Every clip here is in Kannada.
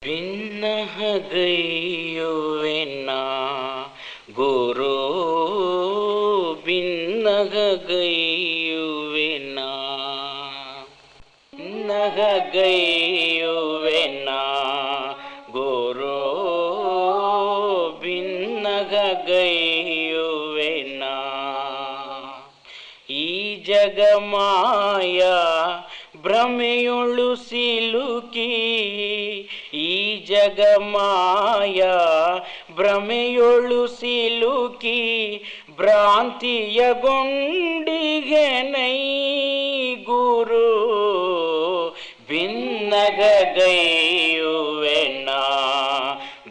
ಭಿನ್ನಹ ಗೈಯುವೆನ ಗುರು ಭಿನ್ನಹ ಗೈಯುವೆನ ಭಿನ್ನಹ ಗೈಯುವೆನ ಗುರು ಭಿನ್ನಹ ಗೈಯುವೆನ ಈ ಜಗಮಾಯ ಭ್ರಮೆಯೊಳು ಸಿಲುಕಿ ಈ ಜಗಮಾಯ ಭ್ರಮೆಯೊಳು ಸಿಲುಕಿ ಭ್ರಾಂತಿಯಗೊಂಡಿಗೆನೈ ಗುರು ಭಿನ್ನಗ ಗೈಯುವೆನ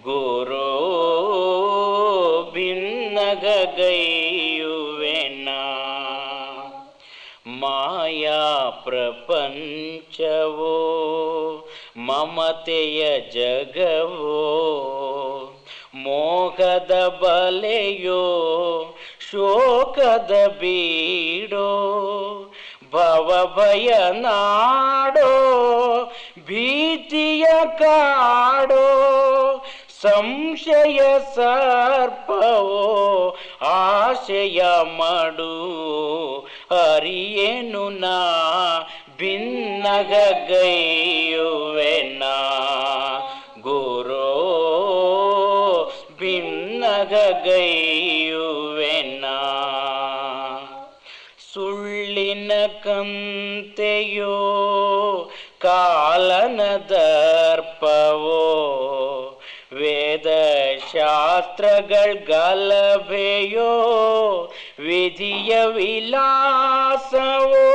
ಗುರು ಭಿನ್ನಗ ಗೈಯುವೆನ ಮಾಯಾ ಪ್ರಪಂಚವೋ ಮಮತೆಯ ಜಗವೋ ಮೋಹದ ಬಲೆಯೋ ಶೋಕದ ಬೀಡೋ ಭವಭಯ ನಾಡೋ ಭೀತಿಯ ಕಾಡೋ ಸಂಶಯ ಸರ್ಪವೋ ಆಶಯ ಮಡು ಅರಿಯೇನು ನಾ ಭಿನ್ನಗ ಗೈಯುವೆನ ಗುರು ಭಿನ್ನಗ ಗೈಯುವೆನ ಸುಳ್ಳಿನ ಕಂತೆಯೋ ಕಾಲನ ದರ್ಪವೋ ವೇದ ಶಾಸ್ತ್ರಗಳ ಗಲಭೆಯೋ ವಿಧಿಯ ವಿಲಾಸವೋ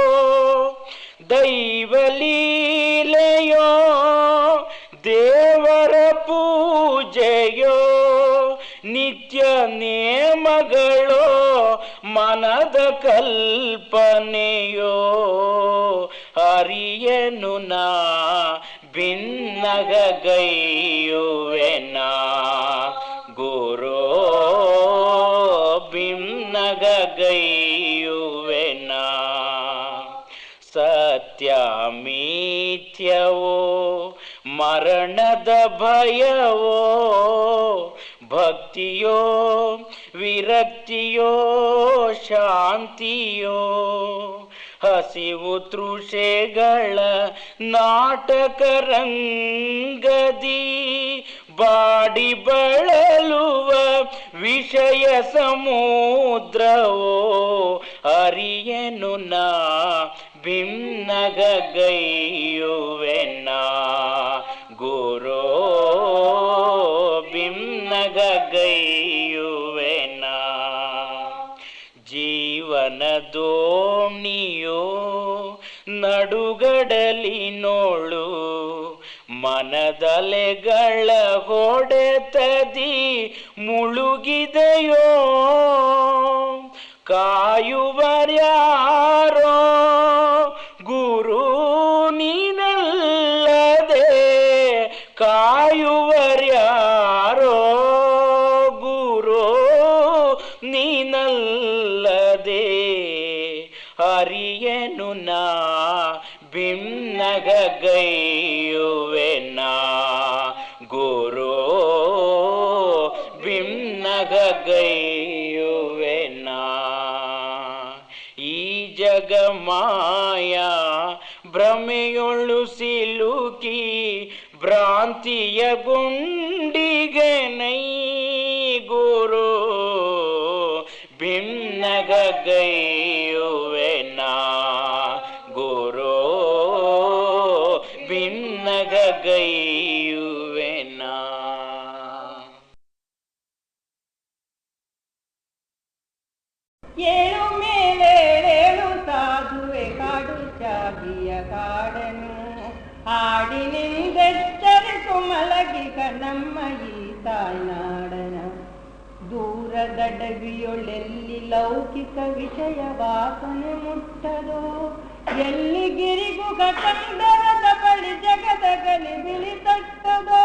ದೈವಲೀಲೆಯೋ ದೇವರ ಪೂಜೆಯೋ ನಿತ್ಯ ನೇಮಗಳೋ ಮನದ ಕಲ್ಪನೆಯೋ ಅರಿಯನು ನಾ ಭಿನ್ನಗ ಗೈಯುವೆನ ಗುರು ಭಿನ್ನಗ ಗೈಯುವೆನ ಸತ್ಯ ಮಿಥ್ಯವೋ ಮರಣದ ಭಯವೋ ಭಕ್ತಿಯೋ ವಿರಕ್ತಿಯೋ ಶಾಂತಿಯೋ ಹಸಿವು ತೃಷೆಗಳ ನಾಟಕ ರಂಗದಿ ಬಾಡಿ ಬಳಲುವ ವಿಷಯ ಸಮುದ್ರವೋ ಅರಿಯನು ನಾ ಭಿನ್ನಗ ಗೈಯುವೆನ ಗುರು ಭಿನ್ನಗ ಗೈಯುವೆನ ಜೀವನ ದೋಣಿಯೋ ನಡುಗಡಲಿನೋಳು ಮನದಲೆಗಳ ಹೊಡೆತದಿ ಮುಳುಗಿದೆಯೋ ಕಾಯುವರ್ಯಾರೋ ಗುರು ನೀನಲ್ಲದೆ ಕಾಯುವರ್ಯಾರೋ ಗುರು ನೀನಲ್ಲದೆ ಅರಿಯನು ನಾ ಭಿನ್ನಗ ಗೈಯುವೆನ ಗುರು ಭಿನ್ನಗ ಗೈಯುವೆನ ಈ ಜಗಮಾಯ ಭ್ರಮೆಯೊಳು ಸಿಲುಕಿ ಭ್ರಾಂತಿಯ ಗುಂಡಿಗೆನೈ ಗುರು ಭಿನ್ನಗ ಗೈಯುವೆನ ಗುರು ಭಿನ್ನಗ ಗೈಯುವೆನ ಏಳು ಮೇಲೇಳು ಸಾಧುವೆ ಕಾಡು ಚಾಗಿಯ ಕಾಡನು ಹಾಡಿನಿಂದೆಚ್ಚರಿಸು ಮಲಗಿಗ ನಮ್ಮ ಈ ತಾಯ್ನಾಡನ ದೂರದಡವಿಯೊಳೆಲ್ಲಿ ಲೌಕಿಕ ವಿಷಯ ವಾಸನೆ ಮುಟ್ಟದೋ ಎಲ್ಲಿ ಗಿರಿಗುಗ ಕಂದರದ ಬಳಿ ಜಗದ ಗಲಿ ಬಿಳಿ ತಟ್ಟದೋ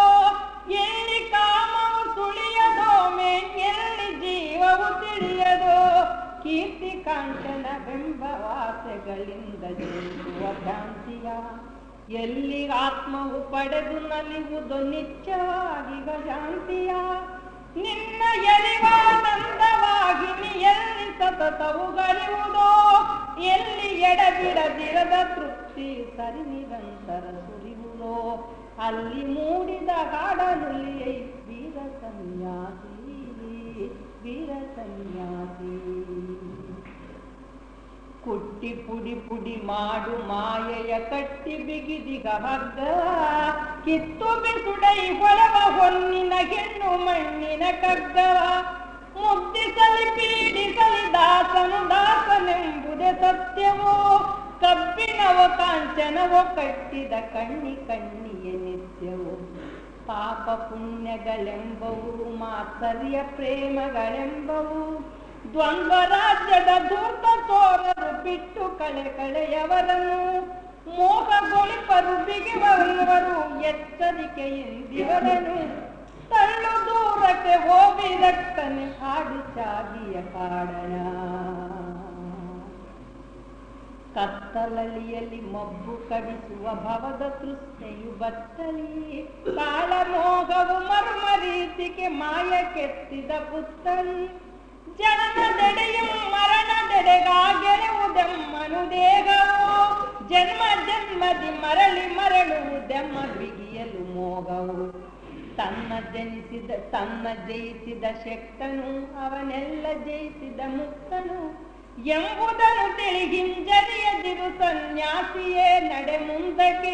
ಎಲ್ಲಿ ಕಾಮವು ಸುಳಿಯದೋ ಎಲ್ಲಿ ಜೀವವು ತಿಳಿಯದೋ ಕೀರ್ತಿ ಕಾಂಚನ ಬೆಂಬ ವಾಸೆಗಳಿಂದ ಜೀವ ಭ್ರಾಂತಿಯ ಎಲ್ಲಿ ಆತ್ಮವು ಪಡೆದು ನಲಿಯುವುದು ನಿತ್ಯವಾಗಿ ಶಾಂತಿಯ ನಿನ್ನ ಎಲಿವಾನಂದವಾಗಿ ನೀ ಎಲ್ಲಿ ಸತತವು ಗರಿಯುವುದೋ ಎಲ್ಲಿ ಎಡಬಿಡದಿರದ ತೃಪ್ತಿ ಸರಿ ನಿರಂತರ ಸುರಿಯುವುದೋ ಅಲ್ಲಿ ಮೂಡಿದ ಹಾಡನುಲಿಯೈ ವೀರ ಸನ್ಯಾಸಿ ವೀರ ಸನ್ಯಾಸಿ. ಕುಟ್ಟಿ ಪುಡಿ ಪುಡಿ ಮಾಡು ಮಾಯೆಯ ಕಟ್ಟಿ ಬಿಗಿದಿಗ ಹಗ್ಗ ಕಿತ್ತು ಬಿಸುಡೈ ಹೊಳವ ಹೊನ್ನಿನ ಹೆಣ್ಣು ಮಣ್ಣಿನ ಕಗ್ಗವ ಮುದ್ದಿಸಲಿ ಪೀಡಿಸಲಿ ದಾಸನು ದಾಸನೆಂಬುದೇ ಸತ್ಯವೋ ಕಬ್ಬಿಣವೋ ಕಾಂಚನವೋ ಕಟ್ಟಿದ ಕಣ್ಣಿ ಕಣ್ಣಿಯ ನಿತ್ಯವೋ ಪಾಪ ಪುಣ್ಯಗಳೆಂಬವು ಮಾತ್ಸರ್ಯ ಪ್ರೇಮಗಳೆಂಬವು ದ್ವಂದ್ವ ರಾಜ್ಯದ ಧೂರ್ತ ತೋರರು ಬಿಟ್ಟು ಕಳೆಯವರನ್ನು ಮೋಹಗೊಳಿಪರು ಬಿಗಿವವರು ಎಚ್ಚರಿಕೆಯಿಂದಿವರನು ತಳ್ಳು ದೂರಕ್ಕೆ ಹೋಗಿದಕ್ಕನೆ ಹಾಡು ಚಾಗಿಯ ಕಾರಣ ಕತ್ತಲಲಿಯಲ್ಲಿ ಮಬ್ಬು ಕವಿಸುವ ಭವದ ತೃಷ್ಣೆಯು ಬತ್ತಲಿ ಕಾಳ ಮೋಹವು ಮರ್ಮರೀತಿಗೆ ಮಾಯ ಕೆತ್ತಿದ ಪುತ್ತಲಿ ಜನನದೆಡೆಯು ಮರಣದೆಡೆಗಾಗೆಳುವುದೆಮ್ಮನು ದೇಹವು ಜನ್ಮ ಜನ್ಮದಿ ಮರಳುವುದೆಮ್ಮ ಬಿಗಿಯಲು ಮೋಗವು ತನ್ನ ಜಯಿಸಿದ ಶಕ್ತನು ಅವನೆಲ್ಲ ಜಯಿಸಿದ ಮುಕ್ತನು ಎಂಬುದನ್ನು ತಿಳಿ ಹಿಂಜರಿಯದಿರು ಸನ್ಯಾಸಿಯೇ ನಡೆ ಮುಂದಕ್ಕೆ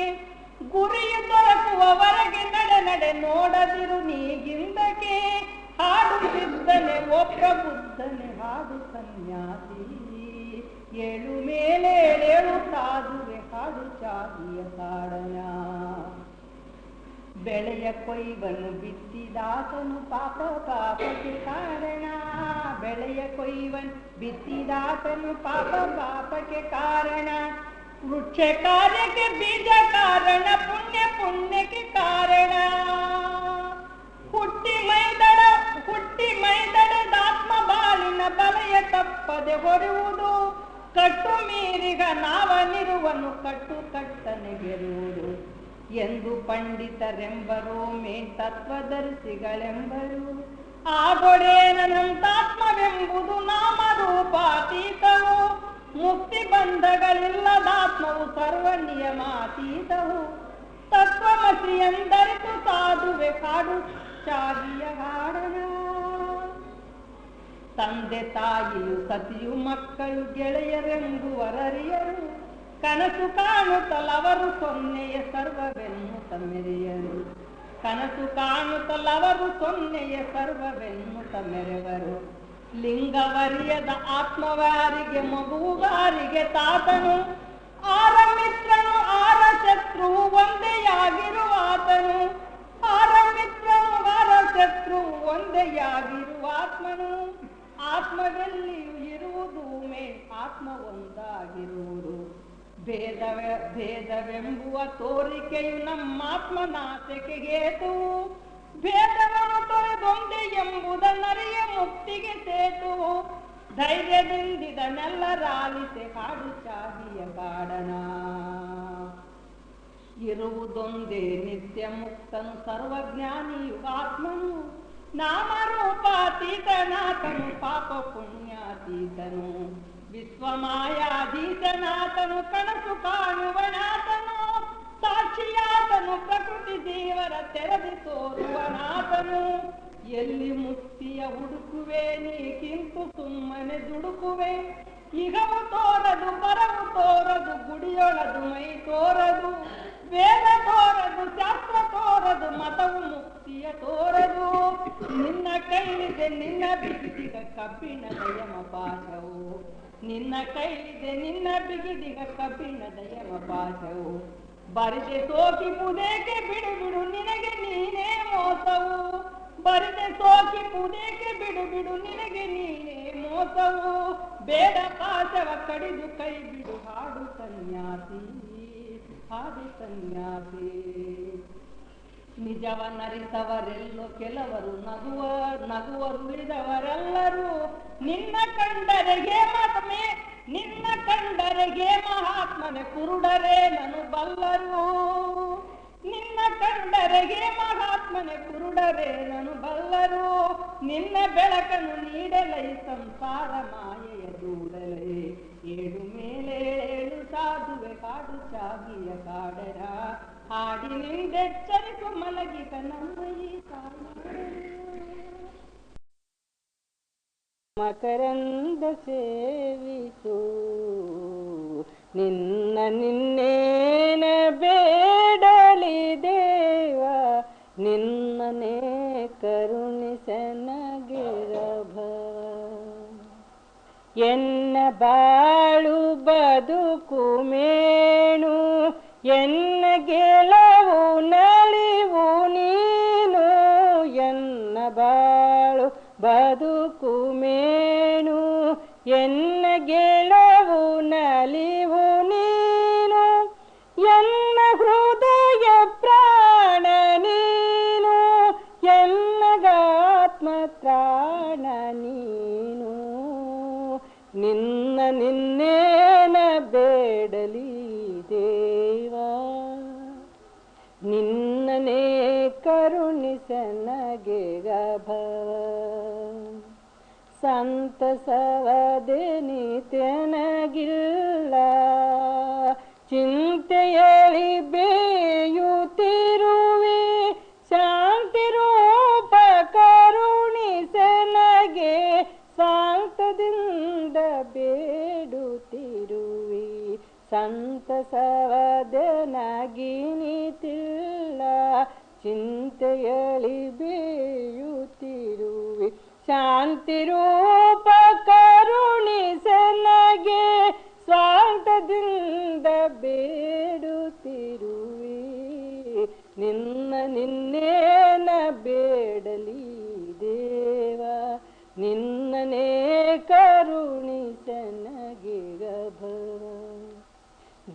ಗುರಿಯು ದೊರಕುವವರೆಗೆ ನಡೆ ನೋಡದಿರು ನೀಗಿಂದಕ್ಕೆ ಹಾಡುತ್ತಿದ್ದನೆ ಒಬ್ಬ ಬುದ್ಧನೆ ಹಾಡು ಸನ್ಯಾಸಿ ಏಳು ಮೇಲೆ ಏಳು ಸಾಧುವೆ ಹಾಡು ಚಾಗಿಯ ಕಾರಣ ಬೆಳೆಯ ಕೊಯ್ವನು ಬಿತ್ತಿದಾತನು ಪಾಪಕ್ಕೆ ಕಾರಣ ಬೆಳೆಯ ಕೊಯ್ವನು ಬಿತ್ತಿದಾತನು ಪಾಪಕ್ಕೆ ಕಾರಣ ವೃಕ್ಷ ಕಾರ್ಯಕ್ಕೆ ಬೀಜ ಕಾರಣ ಪುಣ್ಯಕ್ಕೆ ಕಾರಣ ಹುಟ್ಟಿ ಮೈದಡದಾತ್ಮ ಬಾಳಿನ ಬಲೆಯ ತಪ್ಪದೆ ಹೊರುವುದು ಕಟ್ಟು ಮೀರಿಗ ನಾವನಿರುವನು ಕಟ್ಟನೆಗೆರುವುದು ಎಂದು ಪಂಡಿತರೆಂಬರು ತತ್ವದರ್ಶಿಗಳೆಂಬರು ಆಗೊಡೇನಂತಾತ್ಮವೆಂಬುದು ನಾಮರೂಪಾತೀತವು ಮುಕ್ತಿ ಬಂಧಗಳಿಲ್ಲದಾತ್ಮವು ಸರ್ವ ನಿಯಮಾತೀತವು ತತ್ವಮಸಿ ಎಂದರಿತು ಸಾಧುವೆ ಕಾಡು ಚಾಗಿಯ ಹಾಡನ ತಂದೆ ತಾಯಿಯು ಸತಿಯು ಮಕ್ಕಳು ಗೆಳೆಯರೆಂಬುವರರಿಯರು ಕನಸು ಕಾಣುತ್ತಲವರು ಸೊನ್ನೆಯ ಸರ್ವವೆನ್ನುತ್ತ ಮೆರೆಯರು ಕನಸು ಕಾಣುತ್ತಲವರು ಸೊನ್ನೆಯ ಸರ್ವವೆನ್ನುತ್ತ ಮೆರೆವರು ಲಿಂಗವರಿಯದ ಆತ್ಮವಾರಿಗೆ ಮಗುವಾರಿಗೆ ತಾತನು ಆರ ಮಿತ್ರನು ಆರ ಶತ್ರುವು ಒಂದೆಯಾಗಿರುವಾತನು ಆರ ಮಿತ್ರನು ಆರ ಶತ್ರುವು ಒಂದೆಯಾಗಿರುವಾತ್ಮನು ಆತ್ಮದಲ್ಲಿಯೂ ಇರುವುದು ಆತ್ಮ ಒಂದಾಗಿರುವುದು ಭೇದವೆಂಬುವ ತೋರಿಕೆಯು ನಮ್ಮಾತ್ಮನಾಶಕ್ಕೆ ಹೇತುವು ಭೇದವನ್ನು ತೊರೆದೊಂದೆ ಎಂಬುದನ್ನರಿಯ ಮುಕ್ತಿಗೆ ಸೇತುವು ಧೈರ್ಯದಿಂದಿದನೆಲ್ಲರಾಲಿಸೆ ಕಾಡು ಚಾಗಿಯ ಕಾಡನ ಇರುವುದೊಂದೇ ನಿತ್ಯ ಮುಕ್ತನು ಸರ್ವಜ್ಞಾನಿಯು ಆತ್ಮನು ನಾಮರೂಪಾತೀತನಾಥನು ಪಾಪ ಪುಣ್ಯಾತೀತನು ವಿಶ್ವಮಾಯಾಧೀತನಾಥನು ಕನಸು ಕಾಣುವನಾಥನು ಸಾಕ್ಷಿಯಾತನು ಪ್ರಕೃತಿ ದೇವರ ತೆರೆದು ತೋರುವನಾಥನು ಎಲ್ಲಿ ಮುಕ್ತಿಯ ಹುಡುಕುವೆ ನೀಕಿಂತು ಸುಮ್ಮನೆ ದುಡುಕುವೆ ಇಗವು ತೋರದು ಬರವು ತೋರದು ಗುಡಿಯೊಳದು ಮೈ ತೋರದು ವೇದ ತೋರದು ಶಾಸ್ತ್ರ ತೋರದು ಮತವು ಮುಕ್ತಿಯ ತೋರದು ನಿನ್ನ ಕೈಲಿದೆ ನಿನ್ನ ಬಿಗಿದಿಗ ಕಬ್ಬಿಣದ ಯಮಪಾಶವು ನಿನ್ನ ಕೈಲಿದೆ ನಿನ್ನ ಬಿಗಿದಿಗ ಕಬ್ಬಿಣದ ಯಮಪಾಶವು ಬರಿದೆ ಸೋಕಿಪುದೇಕೆ ಬಿಡು ನಿನಗೆ ನೀನೇ ಮೋಸವು ಬರಿದೆ ಸೋಕಿಪುದೇಕೆ ಬಿಡು ನಿನಗೆ ನೀನೇ ಮೋಸವು ಬೇಡ ಪಾಶವ ಕಡಿದು ಕೈ ಬಿಡು ಹಾಡು ಸನ್ಯಾಸಿ ಹಾಡು ಸನ್ಯಾಸಿ ನಿಜವನ್ನರಿಸವರೆಲ್ಲೋ ಕೆಲವರು ನಗುವರು ಉಳಿದವರೆಲ್ಲರೂ ನಿನ್ನ ಕಂಡರೆ ನಿನ್ನ ಕಂಡರೆಗೆ ಮಹಾತ್ಮನೆ ಕುರುಡರೇ ನನು ಬಲ್ಲರು. ನಿನ್ನ ಕಂಡರೆಗೆ ಮಹಾತ್ಮನೆ ಕುರುಡರೇ ನನು ಬಲ್ಲರು. ನಿನ್ನ ಬೆಳಕನ್ನು ನೀಡಲೈ ಸಂಸಾರ ಮಾಯೆಯ ದೂಡಲೇ. ಏಳು ಮೇಲೆ ಏಳು ಸಾಧುವೆ ಕಾಡು ಚಾಗಿಯ ಕಾಡರ. ಹಾಡಿನಿಂದೆಚ್ಚರಿಸು ಮಲಗಿದ ನಮ್ಮ ಈ ಮಕರಂದ ಸೇವಿಸು ನಿನ್ನ ನಿನ್ನೇನ ಬೇಡಲಿ ದೇವ. ನಿನ್ನನೇ ಕರುಣಿಸನಗಿರಭ. ಎನ್ನ ಬಾಳು ಬದುಕು ಮೇಣು ಎನ್ನ ಗೆಲವು ನಳಿವು ನೀನು. ಎನ್ನ ಬಾಳು ಬದುಕು ಮೇಣು ಎನ್ನ ಗೆಲವು ನಲಿವು ನೀನು. ಎನ್ನ ಹೃದಯ ಪ್ರಾಣ ನೀನು ಎನ್ನಗಾತ್ಮ ತ್ರಾಣ ನೀನು. ನಿನ್ನ ನಿನ್ನೇನ ಬೇಡಲಿ ದೇವ. ನಿನ್ನನೇ ಕರುಣಿಸನಗೆ ಗಭವ. ಸಂತಸವದೆನಿತೆನಗಿಲ್ಲ ಚಿಂತೆಯಳಿ ಬೇಯುತ್ತಿರುವೆ. ಶಾಂತಿ ರೂಪ ಕರುಣಿಸನಗೆ ಶಾಂತದಿಂದ ಬೇಡುತ್ತಿರುವೆ. ಸಂತಸವದೆನಗಿನಿತಿಲ್ಲ ಚಿಂತೆಯಳಿ ಬೇಯುತ್ತಿರುವೆ. ಶಾಂತಿ ರೂಪ ಕರುಣಿಸನಗೆ ಸ್ವಾಂತದಿಂದ ಬೇಡುತ್ತಿರುವೆ. ನಿನ್ನ ನಿನ್ನೇನ ಬೇಡಲಿ ದೇವ. ನಿನ್ನನೇ ಕರುಣಿಸನಗೆ ಗಭವ.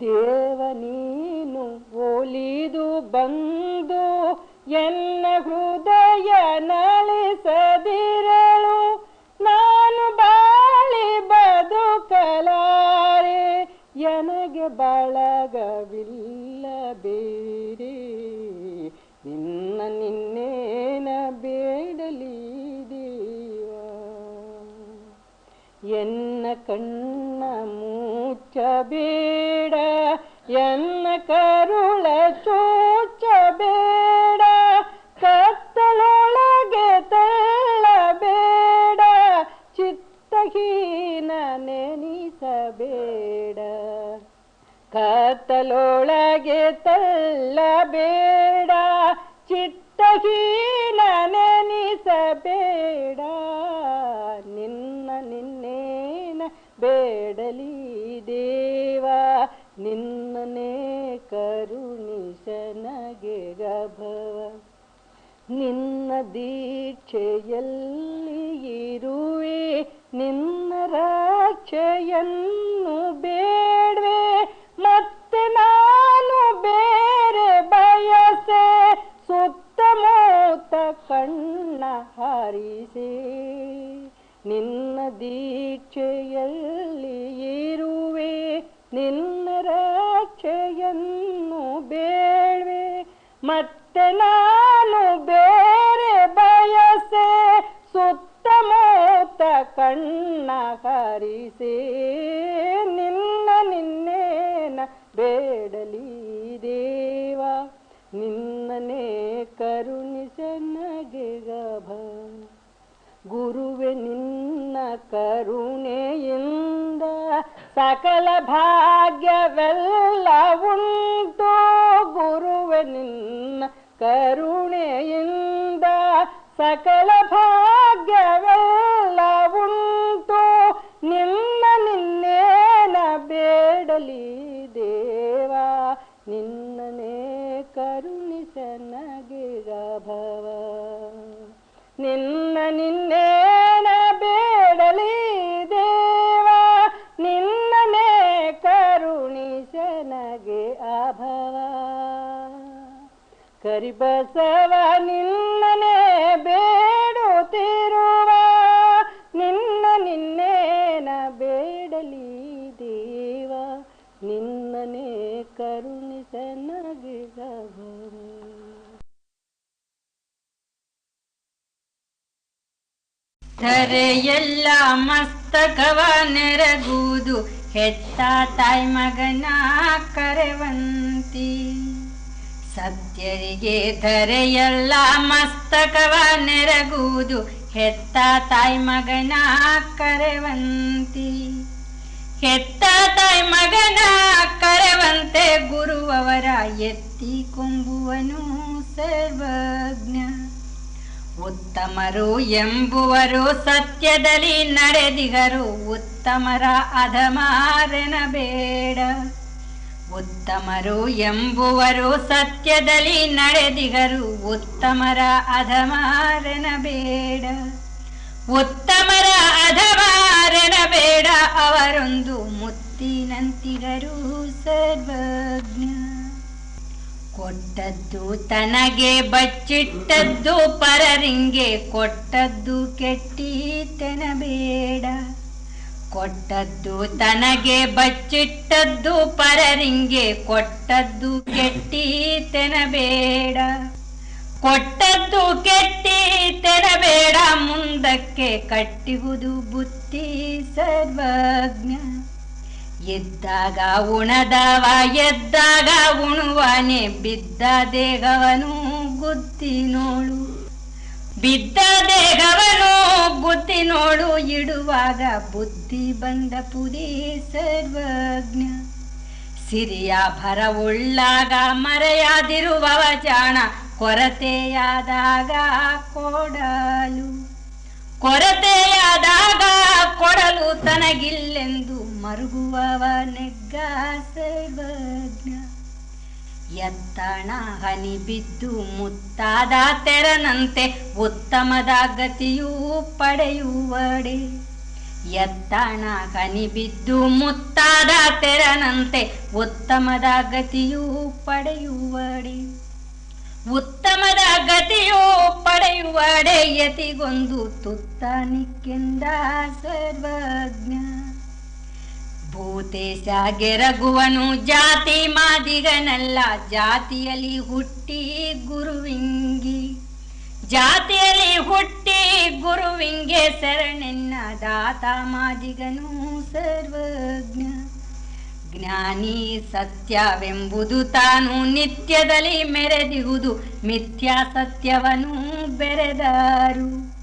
ದೇವ ನೀನು ಒಲಿದು ಬಂದು ಎನ್ನ ಹೃದಯ ನಳಿಸದಿರಳು. ನಾನು ಬಾಳಿ ಬದುಕಲಾರೆ ನನಗೆ ಬಳಗವಿಲ್ಲ ಬೇರೆ. ನಿನ್ನ ನಿನ್ನೇನ ಬೇಡಲಿ ದೇವ. ಎನ್ನ ಕಣ್ಣ ಮುಚ್ಚಬೇಡ ಎನ್ನ ಕರುಳ ಚೋಚಬೇಡ. ಕತ್ತಲೊಳಗೆ ತಳ್ಳಬೇಡ ಚಿತ್ತಹೀನ ನೆನಿಸಬೇಡ. ಕತ್ತಲೊಳಗೆ ತಳ್ಳಬೇಡ ಚಿತ್ತಹೀನ ನೆನಿಸಬೇಡ. ನಿನ್ನ ನಿನ್ನೇನ ಬೇಡಲಿ ದೇವ. ನಿನ್ನನೇ ಕರುಣಿಸನಗೆ ಗಭವ. ನಿನ್ನ ದೀಕ್ಷೆಯಲ್ಲಿ ಇರುವೆ ನಿನ್ನ ರಕ್ಷೆಯನ್ನು ಬೇಡ್ವೆ. ಮತ್ತೆ ನಾನು ಬೇರೆ ಬಯಸೆ ಸುತ್ತಮುತ್ತ ಕಣ್ಣ ಹಾರಿಸೆ. ನಿನ್ನ ದೀಕ್ಷೆಯಲ್ಲಿ ಇರುವೆ ನಿನ್ನ ರಕ್ಷೆಯನ್ನು ಬೇಡ್ವೆ. ಮತ್ತೆ ನಾನು ಬೇರೆ ಬಯಸೆ ಸುತ್ತಮುತ್ತ ಕಣ್ಣ ಹರಿಸೆ. ನಿನ್ನ ನಿನ್ನೇನ ಬೇಡಲಿ ದೇವ. ನಿನ್ನನೇ ಕರುಣಿಸನಗೆ ಗಭವ. ಗುರುವೆ ನಿನ್ನ ಕರುಣೆಯಿಂದ ಸಕಲ ಭಾಗ್ಯವೆಲ್ಲ ಉಂಟು. ಗುರುವೆ ನಿನ್ನ ಕರುಣೆಯಿಂದ ಸಕಲ ಭಾಗ್ಯವೆಲ್ಲ ಉಂಟು. ನಿನ್ನ ನಿನ್ನೇನ ಬೇಡಲಿ ದೇವ. ನಿನ್ನನೇ ಕರುಣಿಸನಗೆ ಗಭವ. ನಿನ್ನ ನಿನ್ನೇನ ಬೇಡಲಿ ದೇವ. ನಿನ್ನನೇ ಕರುಣಿಸನಗೆ ಅಭವ. ಕರಿಬಸವ ನಿನ್ನನೇ ಬೇಡುತ್ತಿರುವ. ನಿನ್ನ ನಿನ್ನೇನ ಬೇಡಲಿ ಧರೆಯೆಲ್ಲ ಮಸ್ತಕವ ನೆರಗುವುದು ಹೆತ್ತ ತಾಯಿ ಮಗನ ಕರೆವಂತಿ. ಸತ್ಯರಿಗೆ ಧರೆಯೆಲ್ಲ ಮಸ್ತಕವ ನೆರಗುವುದು ಹೆತ್ತ ತಾಯಿ ಮಗನ ಕರೆವಂತಿ. ಹೆತ್ತ ತಾಯಿ ಮಗನ ಕರೆವಂತೆ ಗುರುವವರ ಎತ್ತಿ ಕೊಂಬುವನು ಸರ್ವಜ್ಞ. ಉತ್ತಮರು ಎಂಬುವರು ಸತ್ಯದಲ್ಲಿ ನಡೆದಿಗರು ಉತ್ತಮರ ಅಧಮಾರೆನಬೇಡ. ಉತ್ತಮರು ಎಂಬುವರು ಸತ್ಯದಲ್ಲಿ ನಡೆದಿಗರು ಉತ್ತಮರ ಅಧಮಾರೆನಬೇಡ. ಉತ್ತಮರ ಅಧಮಾರೆನಬೇಡ ಅವರೊಂದು ಮುತ್ತಿನಂತಿಗರು ಸರ್ವಜ್ಞ. ಕೊಟ್ಟದ್ದು ತನಗೆ ಬಚ್ಚಿಟ್ಟದ್ದು ಪರರಿಂಗೆ ಕೊಟ್ಟದ್ದು ಕೆಟ್ಟೀತೆನಬೇಡ. ಕೊಟ್ಟದ್ದು ತನಗೆ ಬಚ್ಚಿಟ್ಟದ್ದು ಪರರಿಂಗೆ ಕೊಟ್ಟದ್ದು ಕೆಟ್ಟೀತೆನಬೇಡ. ಕೊಟ್ಟದ್ದು ಕೆಟ್ಟೀತೆನಬೇಡ ಮುಂದಕ್ಕೆ ಕಟ್ಟಿಹುದು ಬುತ್ತಿ ಸರ್ವಜ್ಞ. ಎದ್ದಾಗ ಉಣದವ ಎದ್ದಾಗ ಉಣುವನೆ ಬಿದ್ದ ದೇಹವನು ಗುದ್ದಿ ನೋಡು. ಬಿದ್ದ ದೇಹವನು ಗುದ್ದಿ ನೋಡು ಇಡುವಾಗ ಬುದ್ಧಿ ಬಂದ ಪುರಿ ಸರ್ವಜ್ಞ. ಸಿರಿಯ ಭರವುಳ್ಳಾಗ ಮರೆಯಾದಿರುವವ ಜಾಣ ಕೊರತೆಯಾದಾಗ ಕೊಡಲು. ಕೊರತೆಯಾದಾಗ ಕೊಡಲು ತನಗಿಲ್ಲೆಂದು ಮರುಗುವವ ನೆಗ್ಗ ಸರ್ವಜ್ಞ. ಎತ್ತಣ ಹನಿ ಬಿದ್ದು ಮುತ್ತಾದ ತೆರನಂತೆ ಉತ್ತಮದ ಗತಿಯೂ ಪಡೆಯುವಡೆ. ಎತ್ತಣ ಹನಿ ಬಿದ್ದು ಮುತ್ತಾದ ತೆರನಂತೆ ಉತ್ತಮದ ಗತಿಯೂ ಪಡೆಯುವಡೆ. ಉತ್ತಮದ ಗತಿಯೂ ಪಡೆಯುವಡೆ ಯತಿಗೊಂದು ತುತ್ತಾನಿಕ್ಕೆಂದ ಸರ್ವಜ್ಞ. ಭೂತೇಶ ಗೆರಗುವನು ಜಾತಿ ಮಾದಿಗನಲ್ಲ ಜಾತಿಯಲ್ಲಿ ಹುಟ್ಟಿ ಗುರುವಿಂಗಿ. ಜಾತಿಯಲ್ಲಿ ಹುಟ್ಟಿ ಗುರುವಿಂಗೆ ಶರಣೆನ್ನ ದಾತ ಮಾದಿಗನು ಸರ್ವಜ್ಞ. ಜ್ಞಾನಿ ಸತ್ಯವೆಂಬುದು ತಾನು ನಿತ್ಯದಲ್ಲಿ ಮೆರೆದಿಹುದು ಮಿಥ್ಯಾ ಸತ್ಯವನು ಬೆರೆದಾರು.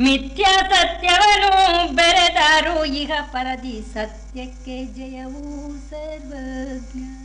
ಮಿಥ್ಯಾ ಸತ್ಯವನು ಬೆರೆದಾರು ಇಹ ಪರದಿ ಸತ್ಯಕ್ಕೆ ಜಯವೂ ಸರ್ವಜ್ಞ.